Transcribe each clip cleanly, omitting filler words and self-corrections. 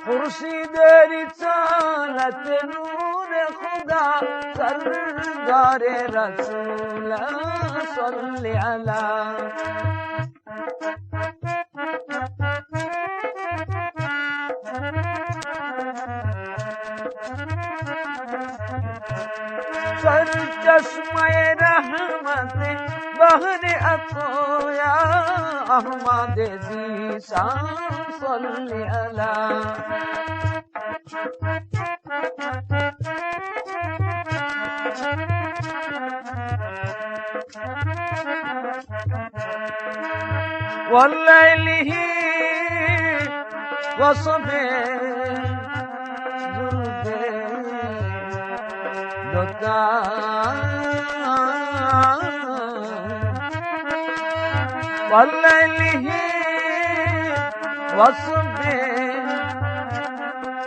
खुर्शीद रिसालत नूर खुदा सरदार रसूल सल्ली अला सर चश्मे रहमत बहरे अकोया अहमद ज़ीशान सल्ली अला वल्लैलिही वसबे जुल्फे लता वल्लैलिही वसबे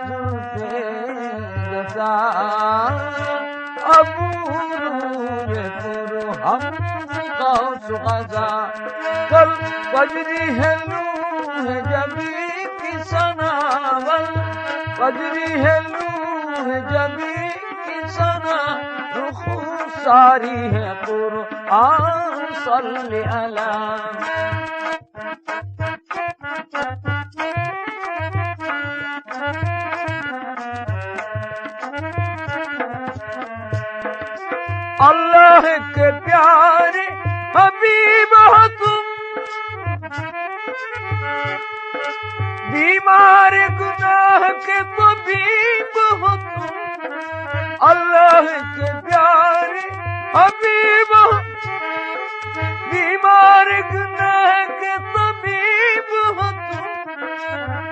जुल्फे लता अबूर हम कौस गजा कल बजरी है लूह जबी की सनावल बजरी है लूह जबी की सना रुखू सारी है कुरआन सल्ली अला अल्लाह के प्यारे हबीब हो तुम बीमार गुनाह के तबीब हो तुम अल्लाह के प्यारे हबीब हो बीमार गुनाह के तबीब हो तुम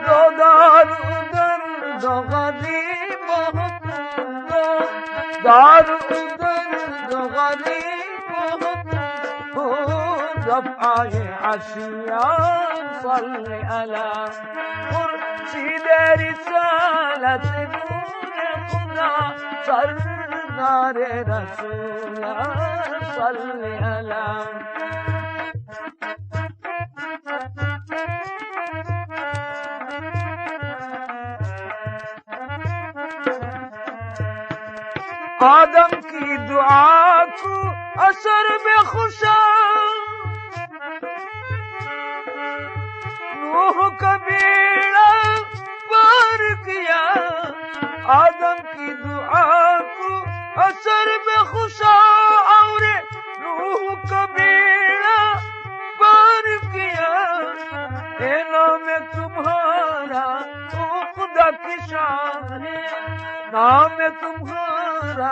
दो दारू दर्द गरीब हो तुम दो दारू दर्द गरीब हो रफ़ाए आशियान सल्ली अला खुर्शीद रिसालत नूर खुदा सरदार रसूल सल्ली अला आदम की दुआ को असर में खुशा नूह का बेड़ा पार किया आदम की दुआ को असर में खुशा और नूह का बेड़ा पार किया ए नाम तुम्हारा तो खुदा की शान है नाम तुम्हारा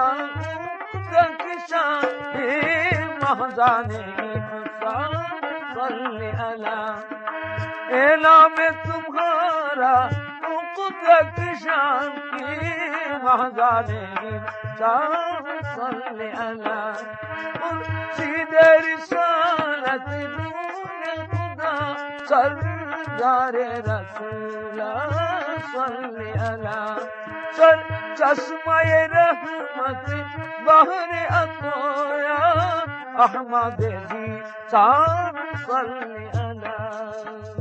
खुदा की शान है महज़ाने इंसान सल्ली अला ए नाम तुम्हारा खुदा की शान है महज़ाने इंसान सल्ली अला खुर्शीद रिसालत नूर खुदा सरदार रसूल सल्ली अला सर चश्मे रहमत बहरे अकोया अहमद ज़ीशान सल्ली अला